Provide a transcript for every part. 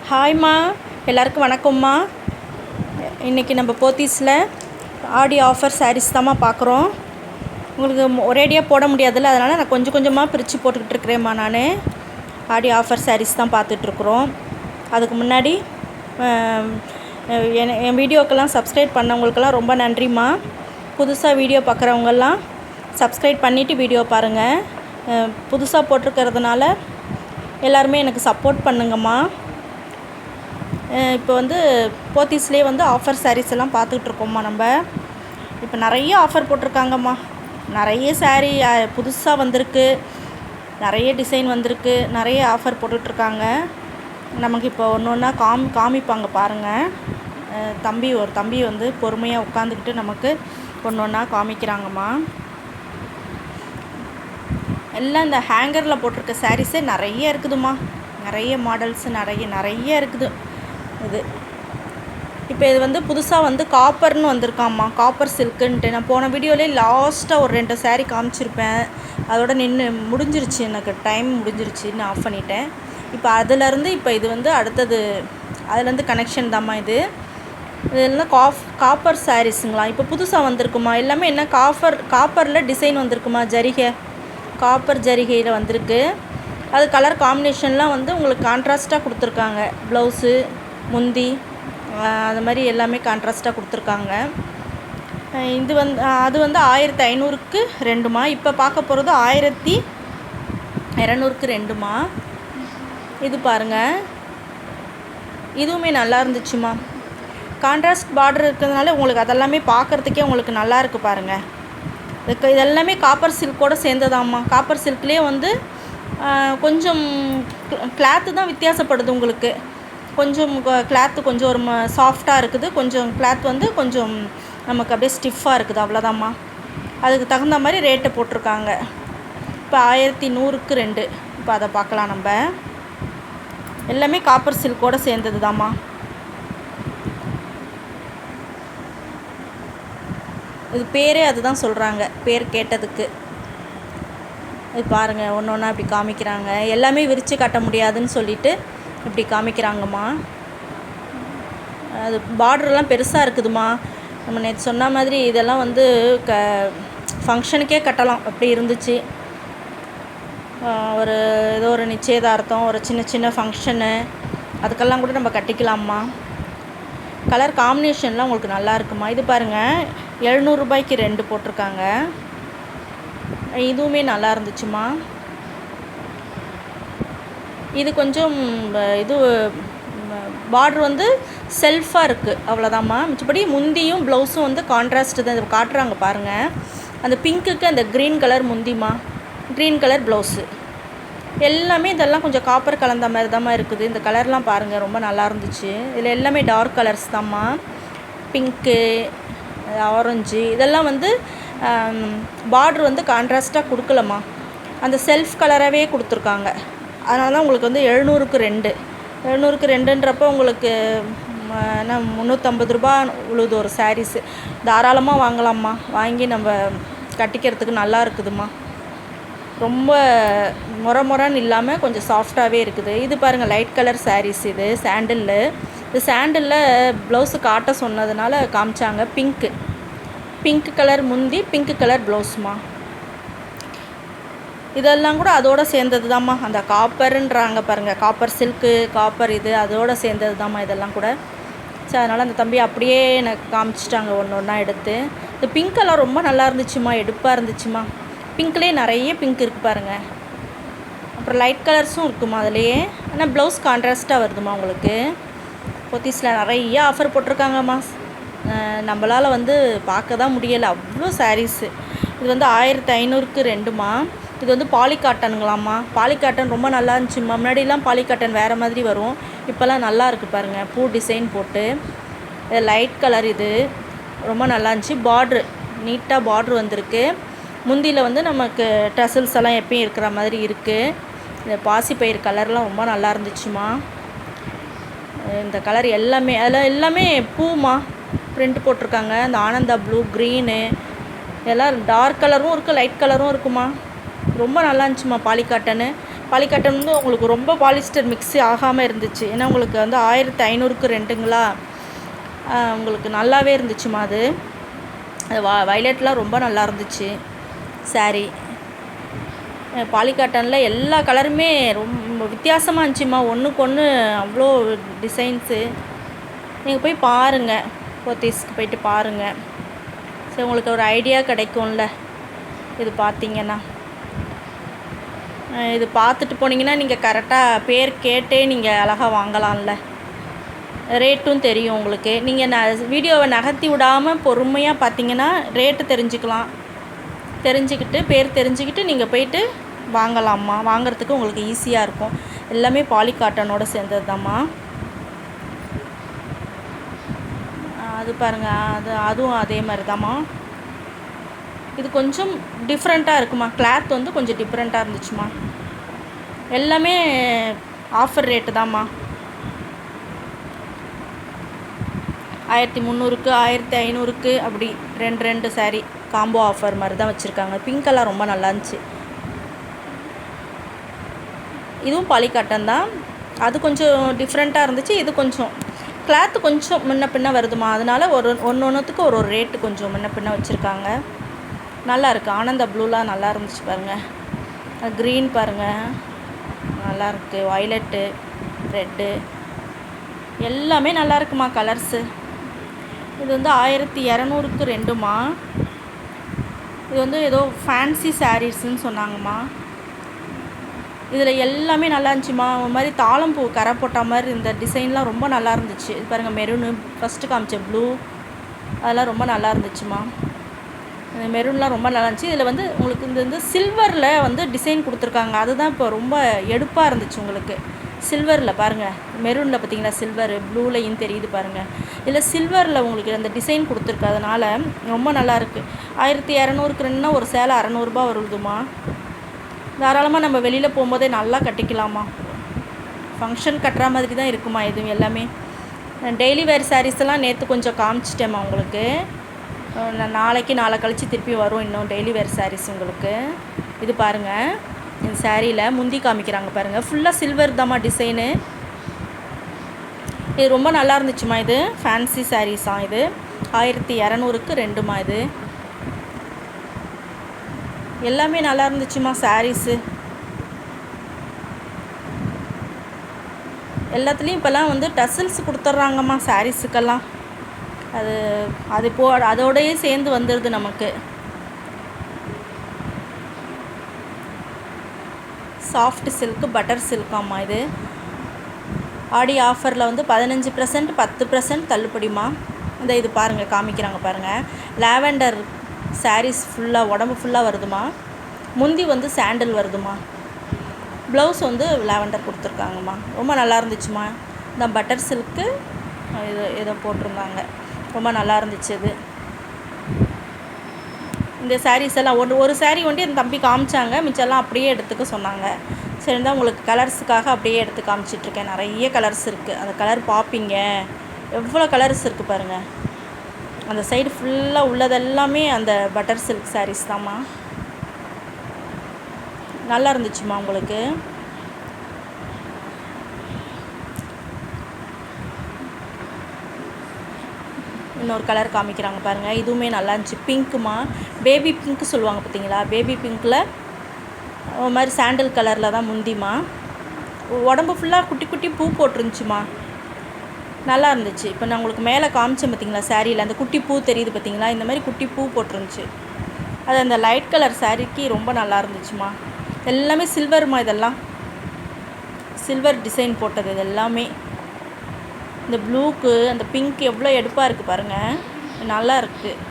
ஹாய்மா, எல்லாருக்கும் வணக்கம்மா. இன்றைக்கி நம்ம போத்தீஸில் ஆடி ஆஃபர் சாரீஸ் தாம்மா பார்க்குறோம். உங்களுக்கு ஒரேடியாக போட முடியாதுல்ல, அதனால் நான் கொஞ்சம் கொஞ்சமாக பிரித்து போட்டுக்கிட்டு இருக்கிறேம்மா. நான் ஆடி ஆஃபர் சாரீஸ் தான் பார்த்துட்ருக்குறோம். அதுக்கு முன்னாடி என் வீடியோக்கெல்லாம் சப்ஸ்கிரைப் பண்ணவங்களுக்கெல்லாம் ரொம்ப நன்றிம்மா. புதுசாக வீடியோ பார்க்குறவங்கெல்லாம் சப்ஸ்கிரைப் பண்ணிவிட்டு வீடியோ பாருங்கள். புதுசாக போட்டிருக்கிறதுனால எல்லாருமே எனக்கு சப்போர்ட் பண்ணுங்கம்மா. இப்போ போத்தீஸ்லேயே ஆஃபர் சாரீஸ் எல்லாம் பார்த்துட்ருக்கோம்மா. நம்ம இப்போ நிறைய ஆஃபர் போட்டிருக்காங்கம்மா. நிறைய சாரீ புதுசாக வந்திருக்கு, நிறைய டிசைன் வந்திருக்கு, நிறைய ஆஃபர் போட்டுட்ருக்காங்க. நமக்கு இப்போ ஒன்று ஒன்றா காமிப்பாங்க பாருங்கள். ஒரு தம்பி பொறுமையாக உட்காந்துக்கிட்டு நமக்கு ஒன்று ஒன்றா காமிக்கிறாங்கம்மா. எல்லாம் இந்த ஹேங்கரில் போட்டிருக்க சாரீஸே நிறைய இருக்குதும்மா. நிறைய மாடல்ஸ் நிறைய இருக்குது. இப்போ இது புதுசாக காப்பர்னு வந்திருக்காம்மா. காப்பர் சில்க்குன்ட்டு நான் போன வீடியோலேயே லாஸ்ட்டாக ஒரு 2 சாரீ காமிச்சிருப்பேன். அதோட முடிஞ்சிருச்சு, எனக்கு டைம் முடிஞ்சிருச்சுன்னு ஆஃப் பண்ணிட்டேன். இப்போ அதிலேருந்து இப்போ இது அடுத்தது அதுலேருந்து கனெக்ஷன் தாம்மா. இதெல்லாம் காப்பர் சாரீஸுங்களா இப்போ புதுசாக வந்திருக்குமா. எல்லாமே என்ன காப்பரில் டிசைன் வந்திருக்குமா. காப்பர் ஜரிகையில் வந்திருக்கு. அது கலர் காம்பினேஷன்லாம் உங்களுக்கு கான்ட்ராஸ்ட்டாக கொடுத்துருக்காங்க. ப்ளவுஸு, முந்தி, அது மாதிரி எல்லாமே கான்ட்ராஸ்ட்டாக கொடுத்துருக்காங்க. இது அது 1500க்கு 2மா. இப்போ பார்க்க போகிறது 1200க்கு 2மா. இது பாருங்கள், இதுவுமே நல்லா இருந்துச்சுமா. கான்ட்ராஸ்ட் பார்டர் இருக்கிறதுனால உங்களுக்கு அதெல்லாமே பார்க்குறதுக்கே உங்களுக்கு நல்லா இருக்குது பாருங்கள். இதெல்லாமே காப்பர் சில்கோடு சேர்ந்ததாம்மா. காப்பர் சில்க்லேயே கொஞ்சம் கிளாத்து தான் வித்தியாசப்படுது. உங்களுக்கு கொஞ்சம் கிளாத்து கொஞ்சம் ஒரு சாஃப்டாக இருக்குது, கொஞ்சம் கிளாத் கொஞ்சம் நமக்கு அப்படியே ஸ்டிஃபாக இருக்குது, அவ்வளோதாம்மா. அதுக்கு தகுந்த மாதிரி ரேட்டை போட்டிருக்காங்க. இப்போ 1100க்கு 2. இப்போ அதை பார்க்கலாம். நம்ம எல்லாமே காப்பர் சில்கோடு சேர்ந்தது தாம்மா. இது பேரே அதுதான் சொல்கிறாங்க, பேர் கேட்டதுக்கு. இது பாருங்கள், ஒன்று ஒன்றா இப்படி காமிக்கிறாங்க. எல்லாமே விரித்து காட்ட முடியாதுன்னு சொல்லிவிட்டு இப்படி காமிக்கிறாங்கம்மா. அது பார்டர்லாம் பெருசாக இருக்குதுமா. நம்ம நேற்று சொன்ன மாதிரி இதெல்லாம் ஃபங்க்ஷனுக்கே கட்டலாம், அப்படி இருந்துச்சு. ஏதோ ஒரு நிச்சயதார்த்தம், ஒரு சின்ன ஃபங்க்ஷனு, அதுக்கெல்லாம் கூட நம்ம கட்டிக்கலாம்மா. கலர் காம்பினேஷன்லாம் உங்களுக்கு நல்லா இருக்குமா. இது பாருங்கள், 700 ரூபாய்க்கு 2 போட்டிருக்காங்க. இதுவுமே நல்லா இருந்துச்சுமா. இது கொஞ்சம் பார்டர் செல்ஃபாக இருக்குது, அவ்வளோதாம்மா. மிச்சப்படி முந்தியும் ப்ளவுஸும் கான்ட்ராஸ்ட்டு தான். இது காட்டுறாங்க பாருங்கள். அந்த பிங்க்குக்கு அந்த க்ரீன் கலர் முந்திமா, க்ரீன் கலர் ப்ளவுஸு. எல்லாமே இதெல்லாம் கொஞ்சம் காப்பர் கலந்த மாதிரி தாம்மா இருக்குது. இந்த கலர்லாம் பாருங்கள், ரொம்ப நல்லா இருந்துச்சு. இதில் எல்லாமே டார்க் கலர்ஸ் தாம்மா. பிங்க்கு, ஆரஞ்சு, இதெல்லாம் பார்டர் கான்ட்ராஸ்ட்டாக கொடுக்கலம்மா. அந்த செல்ஃப் கலராகவே கொடுத்துருக்காங்க. அதனால தான் உங்களுக்கு 700க்கு 2. 700க்கு 2ன்றப்போ உங்களுக்கு 350 ரூபா உழுது ஒரு சாரீஸு. தாராளமாக வாங்கலாம்மா. வாங்கி நம்ம கட்டிக்கிறதுக்கு நல்லா இருக்குதும்மா. ரொம்ப முறைன்னு இல்லாமல் கொஞ்சம் சாஃப்டாகவே இருக்குது. இது பாருங்கள், லைட் கலர் சாரீஸ். இது சாண்டிலில் ப்ளவுஸு காட்ட சொன்னதுனால காமிச்சாங்க. பிங்க் கலர் முந்தி, பிங்க் கலர் ப்ளவுஸ்மா. இதெல்லாம் கூட அதோடு சேர்ந்தது தாம்மா. அந்த காப்பருன்றாங்க பாருங்கள், காப்பர் சில்க்கு, காப்பர் இது அதோடு சேர்ந்தது தாம்மா இதெல்லாம் கூட. சரி, அதனால் அந்த தம்பி அப்படியே எனக்கு காமிச்சிட்டாங்க ஒன்று ஒன்றா எடுத்து. இந்த பிங்க்கெல்லாம் ரொம்ப நல்லா இருந்துச்சுமா, எடுப்பாக இருந்துச்சுமா. பிங்க்லேயே நிறைய பிங்க் இருக்குது பாருங்கள். அப்புறம் லைட் கலர்ஸும் இருக்குமா அதுலேயே. ஆனால் ப்ளவுஸ் கான்ட்ராஸ்ட்டாக வருதுமா உங்களுக்கு. போத்தீஸில் நிறைய ஆஃபர் போட்டிருக்காங்கம்மா. நம்மளால் பார்க்க தான் முடியலை, அவ்வளோ சாரீஸு. இது 1500க்கு 2மா. இது பாலி காட்டனுங்களாம்மா. பாலி காட்டன் ரொம்ப நல்லா இருந்துச்சுமா. முன்னாடிலாம் பாலி காட்டன் வேறு மாதிரி வரும், இப்போல்லாம் நல்லா இருக்குது பாருங்கள். பூ டிசைன் போட்டு லைட் கலர். இது ரொம்ப நல்லா இருந்துச்சு. பார்ட்ரு நீட்டாக பார்ட்ரு வந்திருக்கு. முந்தியில் நமக்கு டசல்ஸ் எல்லாம் எப்பயும் இருக்கிற மாதிரி இருக்குது. இந்த பாசிப்பயிர் கலர்லாம் ரொம்ப நல்லா இருந்துச்சுமா. இந்த கலர் எல்லாமே அதில் எல்லாமே பூமா பிரிண்ட் போட்டிருக்காங்க. இந்த ஆனந்தா ப்ளூ, க்ரீனு, எல்லாம் டார்க் கலரும் இருக்குது, லைட் கலரும் இருக்குமா. ரொம்ப நல்லா இருந்துச்சுமா பாலி காட்டனு. பாலிகாட்டன் வந்து உங்களுக்கு ரொம்ப பாலிஸ்டர் மிக்ஸி ஆகாமல் இருந்துச்சு. ஏன்னா உங்களுக்கு வந்து 1500க்கு ரெண்டுங்களா, உங்களுக்கு நல்லாவே இருந்துச்சுமா அது. வைலட்லாம் ரொம்ப நல்லா இருந்துச்சு சாரீ. பாலிகாட்டனில் எல்லா கலருமே ரொம்ப வித்தியாசமாக இருந்துச்சுமா, ஒன்றுக்கு ஒன்று அவ்வளோ டிசைன்ஸு. நீங்கள் போய் பாருங்கள், போத்தீஸ்க்கு போயிட்டு பாருங்கள். சரி, உங்களுக்கு ஒரு ஐடியா கிடைக்கும்ல இது பார்த்தீங்கன்னா. இது பார்த்துட்டு போனீங்கன்னா நீங்கள் கரெக்டாக பேர் கேட்டே நீங்கள் அழகாக வாங்கலாம்ல, ரேட்டும் தெரியும் உங்களுக்கு. நீங்கள் வீடியோவை நகர்த்தி விடாமல் பொறுமையாக பார்த்தீங்கன்னா ரேட்டு தெரிஞ்சுக்கலாம். தெரிஞ்சுக்கிட்டு பேர் தெரிஞ்சுக்கிட்டு நீங்கள் போயிட்டு வாங்கலாம்மா. வாங்குறதுக்கு உங்களுக்கு ஈஸியாக இருக்கும். எல்லாமே பாலிகாட்டனோட சேர்ந்தது தாம்மா. அது பாருங்கள், அதுவும் அதே மாதிரி தாம்மா. இது கொஞ்சம் டிஃப்ரெண்ட்டாக இருக்குமா, கிளாத் வந்து கொஞ்சம் டிஃப்ரெண்ட்டாக இருந்துச்சுமா. எல்லாமே ஆஃபர் ரேட்டு தாம்மா. 1300க்கு 1500க்கு அப்படி ரெண்டு சாரீ காம்போ ஆஃபர் மாதிரி தான் வச்சுருக்காங்க. பிங்க்கெல்லாம் ரொம்ப நல்லா இருந்துச்சு. இதுவும் பாலிகாட்டன் தான். அது கொஞ்சம் டிஃப்ரெண்ட்டாக இருந்துச்சு. இது கொஞ்சம் கிளாத்து கொஞ்சம் முன்ன பின்ன வருதுமா. அதனால் ஒன்றுத்துக்கு ஒரு ரேட்டு கொஞ்சம் முன்ன பின்ன வச்சுருக்காங்க. நல்லா இருக்குது. ஆனந்த ப்ளூலாம் நல்லா இருந்துச்சு பாருங்கள். க்ரீன் பாருங்கள் நல்லாயிருக்கு. வயலட்டு, ரெட்டு எல்லாமே நல்லா இருக்குமா கலர்ஸு. இது வந்து 1200க்கு ரெண்டுமா. இது வந்து ஏதோ ஃபேன்சி சாரீஸ்ன்னு சொன்னாங்கம்மா. இதில் எல்லாமே நல்லா இருந்துச்சுமா. ஒரு மாதிரி தாளம்பூ கரை போட்ட மாதிரி இந்த டிசைன்லாம் ரொம்ப நல்லா இருந்துச்சு. இது பாருங்கள், மெரூனு ஃபஸ்ட்டு காமிச்ச ப்ளூ அதெல்லாம் ரொம்ப நல்லா இருந்துச்சுமா. இந்த மெரூன்லாம் ரொம்ப நல்லா இருந்துச்சு. இதில் வந்து உங்களுக்கு இந்த சில்வரில் வந்து டிசைன் கொடுத்துருக்காங்க. அதுதான் இப்போ ரொம்ப எடுப்பாக இருந்துச்சு உங்களுக்கு. சில்வரில் பாருங்கள், மெரூனில் பார்த்தீங்களா சில்வரு, ப்ளூலையும் தெரியுது பாருங்கள். இதில் சில்வரில் உங்களுக்கு அந்த டிசைன் கொடுத்துருக்கறதுனால ரொம்ப நல்லாயிருக்கு. 1200க்கு ரெண்டுனா ஒரு சேலை 600 வருதுமா. தாராளமாக நம்ம வெளியில் போகும்போதே நல்லா கட்டிக்கலாமா. ஃபங்க்ஷன் கட்டுற மாதிரி தான் இருக்குமா இது எல்லாமே. டெய்லி வேர் சாரீஸ் எல்லாம் நேற்று கொஞ்சம் காமிச்சிட்டேம்மா உங்களுக்கு. நாளைக்கு நாளை கழித்து திருப்பி வரும் இன்னும் டெய்லி வேர் சாரீஸ் உங்களுக்கு. இது பாருங்கள், இந்த சாரியில் முந்தி காமிக்கிறாங்க பாருங்கள், ஃபுல்லாக சில்வர் தாம்மா டிசைனு. இது ரொம்ப நல்லா இருந்துச்சுமா. இது ஃபேன்சி சாரீஸாக. இது 1200க்கு ரெண்டுமா. இது எல்லாமே நல்லா இருந்துச்சுமா சாரீஸு. எல்லாத்துலேயும் இப்போல்லாம் வந்து டசல்ஸ் கொடுத்துட்றாங்கம்மா சாரீஸுக்கெல்லாம். அது அதோடையே சேர்ந்து வந்துடுது நமக்கு. சாஃப்ட் சில்க்கு, பட்டர் சில்காம்மா. இது ஆடி ஆஃபரில் வந்து 15%, 10% தள்ளுபடிமா. இது பாருங்கள், காமிக்கிறாங்க பாருங்கள். லாவெண்டர் சாரீஸ் ஃபுல்லாக உடம்பு ஃபுல்லாக வருதுமா. முந்தி வந்து சாண்டில் வருதுமா. ப்ளவுஸ் வந்து லாவெண்டர் கொடுத்துருக்காங்கம்மா. ரொம்ப நல்லா இருந்துச்சுமா. இந்த பட்டர் சில்க்கு ஏதோ போட்டிருந்தாங்க, ரொம்ப நல்லா இருந்துச்சு. இது இந்த சாரீஸ் எல்லாம் ஒரு சாரீ ஒண்டி என் தம்பி காமிச்சாங்க, மிச்செல்லாம் அப்படியே எடுத்துக்க சொன்னாங்க. சரி தான் உங்களுக்கு கலர்ஸுக்காக அப்படியே எடுத்து காமிச்சிட்ருக்கேன். நிறைய கலர்ஸ் இருக்குது. அந்த கலர் பார்ப்பீங்க, எவ்வளோ கலர்ஸ் இருக்குது பாருங்கள். அந்த சைடு ஃபுல்லாக உள்ளதெல்லாமே அந்த பட்டர் சில்க் சாரீஸ் தாம்மா. நல்லா இருந்துச்சுமா உங்களுக்கு. இன்னொரு கலர் காமிக்கிறாங்க பாருங்கள். இதுவுமே நல்லா இருந்துச்சு. பிங்க்குமா, பேபி பிங்க்கு சொல்லுவாங்க பார்த்தீங்களா. பேபி பிங்க்கில் ஒரு மாதிரி சாண்டில் கலரில் தான் முந்திமா. உடம்பு ஃபுல்லாக குட்டி குட்டி பூ போட்டிருந்துச்சுமா. நல்லா இருந்துச்சு. இப்போ நான் உங்களுக்கு மேலே காமிச்சேன் பார்த்தீங்களா சாரியில், அந்த குட்டி பூ தெரியுது பார்த்தீங்களா, இந்த மாதிரி குட்டி பூ போட்டிருந்துச்சு. அது அந்த லைட் கலர் சாரிக்கு ரொம்ப நல்லா இருந்துச்சுமா. எல்லாமே சில்வர்மா. இதெல்லாம் சில்வர் டிசைன் போட்டது. இது எல்லாமே இந்த ப்ளூக்கு அந்த பிங்க் எவ்வளோ எடுப்பாக இருக்குது பாருங்கள். நல்லா இருக்குது.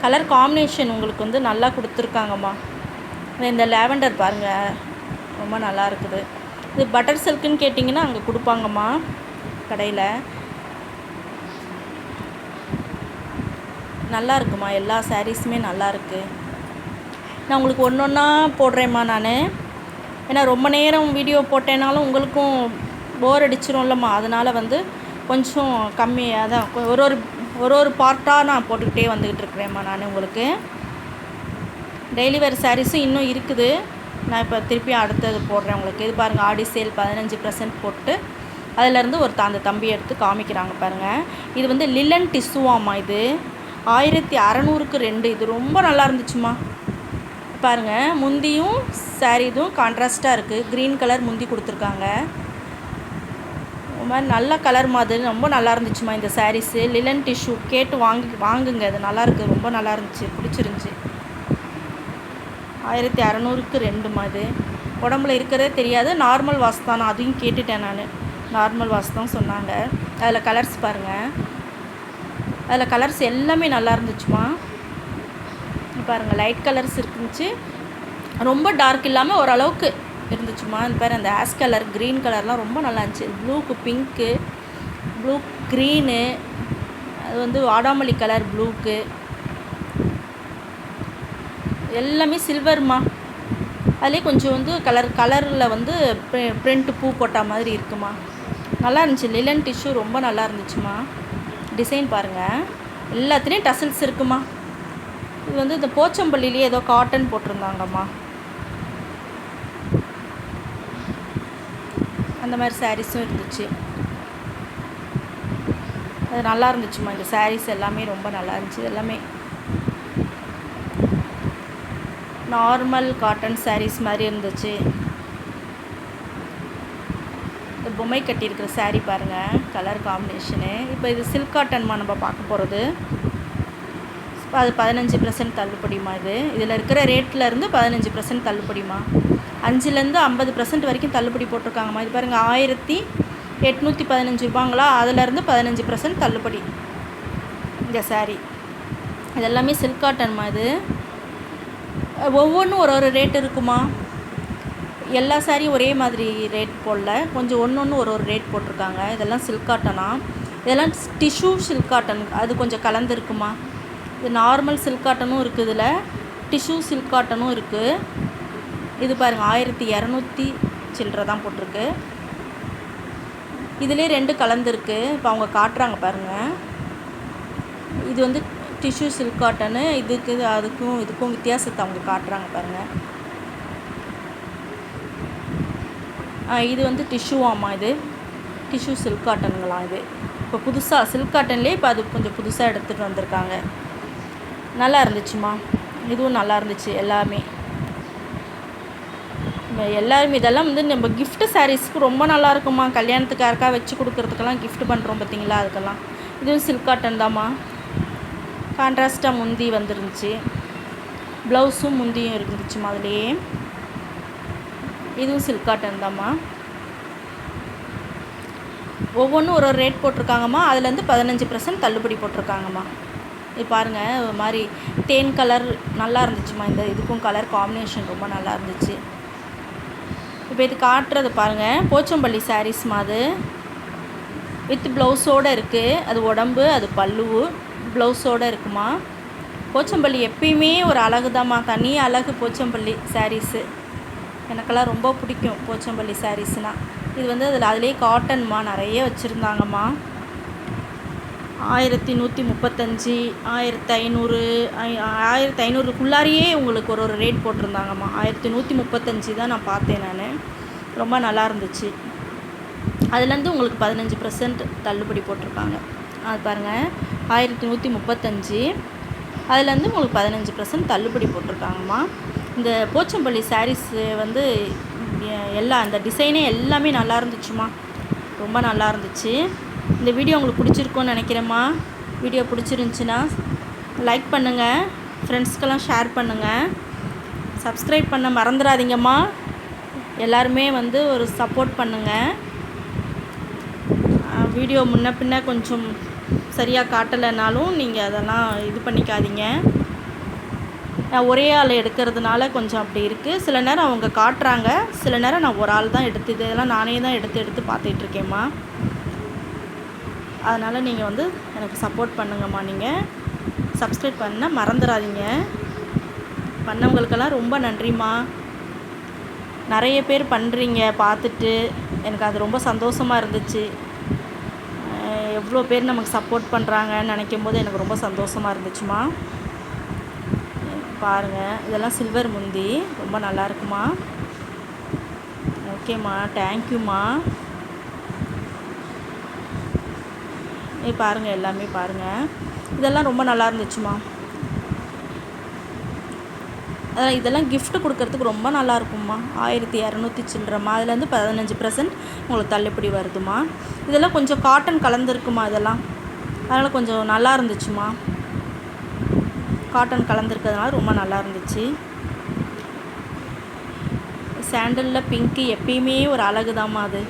கலர் காம்பினேஷன் உங்களுக்கு வந்து நல்லா கொடுத்துருக்காங்கம்மா. இந்த லாவெண்டர் பாருங்கள், ரொம்ப நல்லா இருக்குது. இது பட்டர் சில்க்குன்னு கேட்டிங்கன்னா அங்கே கொடுப்பாங்கம்மா கடையில். நல்லா இருக்குமா. எல்லா சாரீஸுமே நல்லா இருக்குது. நான் உங்களுக்கு ஒன்று ஒன்றா போடுறேம்மா நான். ஏன்னா ரொம்ப நேரம் வீடியோ போட்டேனாலும் உங்களுக்கும் போர் அடிச்சிரும்லம்மா. அதனால் வந்து கொஞ்சம் கம்மியாக தான் ஒரு பார்ட்டாக நான் போட்டுக்கிட்டே வந்துக்கிட்டு இருக்கிறேம்மா நான் உங்களுக்கு. டெய்லி வேர் சாரீஸும் இன்னும் இருக்குது. நான் இப்போ திருப்பி அடுத்தது போடுறேன் உங்களுக்கு. இது பாருங்கள், ஆடி சேல் 15% போட்டு அதிலேருந்து அந்த தம்பி எடுத்து காமிக்கிறாங்க பாருங்கள். இது வந்து லிலன் டிஷ்யூவாம்மா. இது 1600க்கு 2. இது ரொம்ப நல்லா இருந்துச்சுமா. பாருங்கள், முந்தியும் சாரீ இதுவும் கான்ட்ராஸ்ட்டாக இருக்குது. க்ரீன் கலர் முந்தி கொடுத்துருக்காங்க. ஒரு மாதிரி நல்ல கலர் மாதிரி ரொம்ப நல்லா இருந்துச்சுமா இந்த சாரீஸு. லிலன் டிஷ்யூ கேட்டு வாங்குங்க. அது நல்லாயிருக்கு, ரொம்ப நல்லா இருந்துச்சு, பிடிச்சிருந்துச்சி. 1600க்கு 2மா. இது உடம்புல இருக்கிறதே தெரியாது. நார்மல் வாஷ் தான், அதையும் கேட்டுட்டேன் நான். நார்மல் வாஷ் தான் சொன்னாங்க. அதில் கலர்ஸ் பாருங்கள், அதில் கலர்ஸ் எல்லாமே நல்லா இருந்துச்சுமா. பாருங்கள், லைட் கலர்ஸ் இருந்துச்சு, ரொம்ப டார்க் இல்லாமல் ஓரளவுக்கு இருந்துச்சுமா. இந்த பேர் அந்த ஆஷ் கலர், க்ரீன் கலர்லாம் ரொம்ப நல்லா இருந்துச்சு. ப்ளூக்கு பிங்க்கு, ப்ளூ க்ரீனு, அது வந்து வாடாமல்லி கலர் ப்ளூக்கு, எல்லாமே சில்வர்மா. அதுலேயே கொஞ்சம் வந்து கலரில் வந்து பிரிண்ட் பூ போட்ட மாதிரி இருக்குமா. நல்லா இருந்துச்சு. லிலன் டிஷ்யூ ரொம்ப நல்லா இருந்துச்சுமா. டிசைன் பாருங்கள், எல்லாத்துலேயும் டசல்ஸ் இருக்குமா. இது வந்து இந்த போச்சம்பள்ளிலேயே ஏதோ காட்டன் போட்டிருந்தாங்கம்மா. அந்த மாதிரி சாரீஸும் இருந்துச்சு. அது நல்லா இருந்துச்சுமா. இந்த சாரீஸ் எல்லாமே ரொம்ப நல்லா இருந்துச்சு. எல்லாமே நார்மல் காட்டன் சாரீஸ் மாதிரி இருந்துச்சு. இந்த பொம்மை கட்டியிருக்கிற சாரீ பாருங்கள், கலர் காம்பினேஷனு. இப்போ இது சில்க் காட்டன்மா நம்ம பார்க்க போகிறது. அது 15% தள்ளுபடிமா. இதில் இருக்கிற ரேட்லேருந்து 15% தள்ளுபடிமா. 5லேருந்து 50% வரைக்கும் தள்ளுபடி போட்டிருக்காங்கம்மா. இது பாருங்கள், 1815 ரூபாங்களா, அதிலேருந்து 15% தள்ளுபடி இந்த சாரீ. இது எல்லாமே சில்க் காட்டன்மா. இது ஒவ்வொன்றும் ஒரு ரேட் இருக்குமா. எல்லா சாரியும் ஒரே மாதிரி ரேட் போடல, கொஞ்சம் ஒன்று ஒரு ரேட் போட்டிருக்காங்க. இதெல்லாம் சில்க் காட்டனா, இதெல்லாம் டிஷ்யூ சில்க் காட்டன், அது கொஞ்சம் கலந்துருக்குமா. இது நார்மல் சில்க் காட்டனும் இருக்குது, இதில் டிஷ்யூ சில்க் காட்டனும் இருக்குது. இது பாருங்கள், 1200 சில்லற தான் போட்டிருக்கு. இதிலே 2 கலந்துருக்கு. இப்போ அவங்க காட்டுறாங்க பாருங்கள். இது வந்து டிஷ்யூ சில்க் காட்டனு, இதுக்கும் வித்தியாசத்தை அவங்க காட்டுறாங்க பாருங்கள். இது வந்து டிஷ்யூவாம்மா. இது டிஷ்யூ சில்க் காட்டனுங்களாம். இது இப்போ புதுசாக சில்க் காட்டன்லேயே இப்போ அது கொஞ்சம் புதுசாக எடுத்துகிட்டு வந்திருக்காங்க. நல்லா இருந்துச்சுமா. இதுவும் நல்லா இருந்துச்சு. எல்லாருமே இதெல்லாம் வந்து நம்ம கிஃப்ட் சாரீஸ்க்கு ரொம்ப நல்லா இருக்குமா. கல்யாணத்துக்கு யாருக்கா வச்சு கொடுக்குறதுக்கெல்லாம் கிஃப்ட் பண்ணுறோம் பார்த்தீங்களா, அதுக்கெல்லாம். இதுவும் சில்க் காட்டன் தாம்மா. கான்ட்ராஸ்ட்டாக முந்தி வந்துருந்துச்சு, ப்ளவுஸும் முந்தியும் இருந்துச்சுமா அதுலேயே. இதுவும் சில்க் காட்டன் தாம்மா. ஒவ்வொன்றும் ஒரு ரேட் போட்டிருக்காங்கம்மா. அதுலேருந்து 15% தள்ளுபடி போட்டிருக்காங்கம்மா. இது பாருங்கள், ஒரு மாதிரி தேன் கலர் நல்லா இருந்துச்சுமா. இதுக்கும் கலர் காம்பினேஷன் ரொம்ப நல்லா இருந்துச்சு. இப்போ இது காட்டுறது பாருங்கள், போச்சம்பள்ளி சாரீஸ்மா. அது வித் ப்ளவுஸோடு இருக்குது. அது உடம்பு, அது பல்லு, ப்ளவுஸோடு இருக்குமா. போச்சம்பள்ளி எப்பயுமே ஒரு அழகு தாம்மா, தனி அழகு போச்சம்பள்ளி சாரீஸு. எனக்கெல்லாம் ரொம்ப பிடிக்கும் போச்சம்பள்ளி சாரீஸ்னால். இது வந்து அதிலே காட்டன்மா, நிறைய வச்சுருந்தாங்கம்மா. 1135, 1500, 1500க்குள்ளாரியே உங்களுக்கு ஒரு ரேட் போட்டிருந்தாங்கம்மா. 1135 தான் நான் பார்த்தேன் நான். ரொம்ப நல்லா இருந்துச்சு. அதுலேருந்து உங்களுக்கு 15% தள்ளுபடி போட்டிருக்காங்க. அது பாருங்கள், 1135, அதுலேருந்து உங்களுக்கு 15% தள்ளுபடி போட்டிருக்காங்கம்மா. இந்த போச்சம்பள்ளி சாரீஸு வந்து எல்லாம் அந்த டிசைனே எல்லாமே நல்லா இருந்துச்சுமா. ரொம்ப நல்லா இருந்துச்சு. இந்த வீடியோ உங்களுக்கு பிடிச்சிருக்குன்னு நினைக்கிறேம்மா. வீடியோ பிடிச்சிருந்துச்சின்னா லைக் பண்ணுங்கள், ஃப்ரெண்ட்ஸ்க்கெல்லாம் ஷேர் பண்ணுங்கள், சப்ஸ்கிரைப் பண்ண மறந்துடாதீங்கம்மா. எல்லாருமே வந்து ஒரு சப்போர்ட் பண்ணுங்கள். வீடியோ முன்ன பின்ன கொஞ்சம் சரியாக காட்டலைனாலும் நீங்கள் அதெல்லாம் இது பண்ணிக்காதீங்க. நான் ஒரே ஆள் எடுக்கிறதுனால கொஞ்சம் அப்படி இருக்குது. சில நேரம் அவங்க காட்டுறாங்க, சில நேரம் நான் ஒரு ஆள் தான் இதெல்லாம் நானே தான் எடுத்து பார்த்துட்ருக்கேம்மா. அதனால் நீங்கள் வந்து எனக்கு சப்போர்ட் பண்ணுங்கம்மா. நீங்கள் சப்ஸ்கிரைப் பண்ண மறந்துடாதீங்க. பண்ணவங்களுக்கெல்லாம் ரொம்ப நன்றிம்மா. நிறைய பேர் பண்ணுறீங்க பார்த்துட்டு, எனக்கு அது ரொம்ப சந்தோஷமாக இருந்துச்சு. எவ்வளோ பேர் நமக்கு சப்போர்ட் பண்ணுறாங்கன்னு நினைக்கும் போது எனக்கு ரொம்ப சந்தோஷமாக இருந்துச்சுமா. பாருங்கள், இதெல்லாம் சில்வர் முந்தி ரொம்ப நல்லா இருக்குமா. ஓகேம்மா, தேங்க்யூம்மா. பாருங்கள், எல்லாமே பாருங்கள். இதெல்லாம் ரொம்ப நல்லா இருந்துச்சுமா. இதெல்லாம் gift கொடுக்கறதுக்கு ரொம்ப நல்லா இருக்கும்மா. 1200 சில்லறம்மா. அதுலேருந்து 15% உங்களுக்கு தள்ளுபடி வருதுமா. இதெல்லாம் கொஞ்சம் காட்டன் கலந்துருக்குமா இதெல்லாம். அதனால் கொஞ்சம் நல்லா இருந்துச்சுமா. காட்டன் கலந்துருக்கிறதுனால ரொம்ப நல்லா இருந்துச்சு. சாண்டலில் பிங்க்கு எப்பயுமே ஒரு அழகு தாம்மா அது.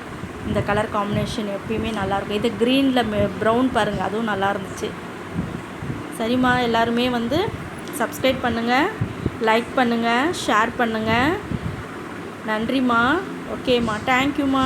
இந்த கலர் காம்பினேஷன் எப்பயுமே நல்லாயிருக்கும். இது க்ரீனில் ப்ரௌன் பாருங்கள், அதுவும் நல்லா இருந்துச்சு. சரிம்மா, எல்லாருமே வந்து சப்ஸ்கிரைப் பண்ணுங்கள், லைக் பண்ணுங்கள், ஷேர் பண்ணுங்கள். நன்றிம்மா. ஓகேம்மா, தேங்க்யூம்மா.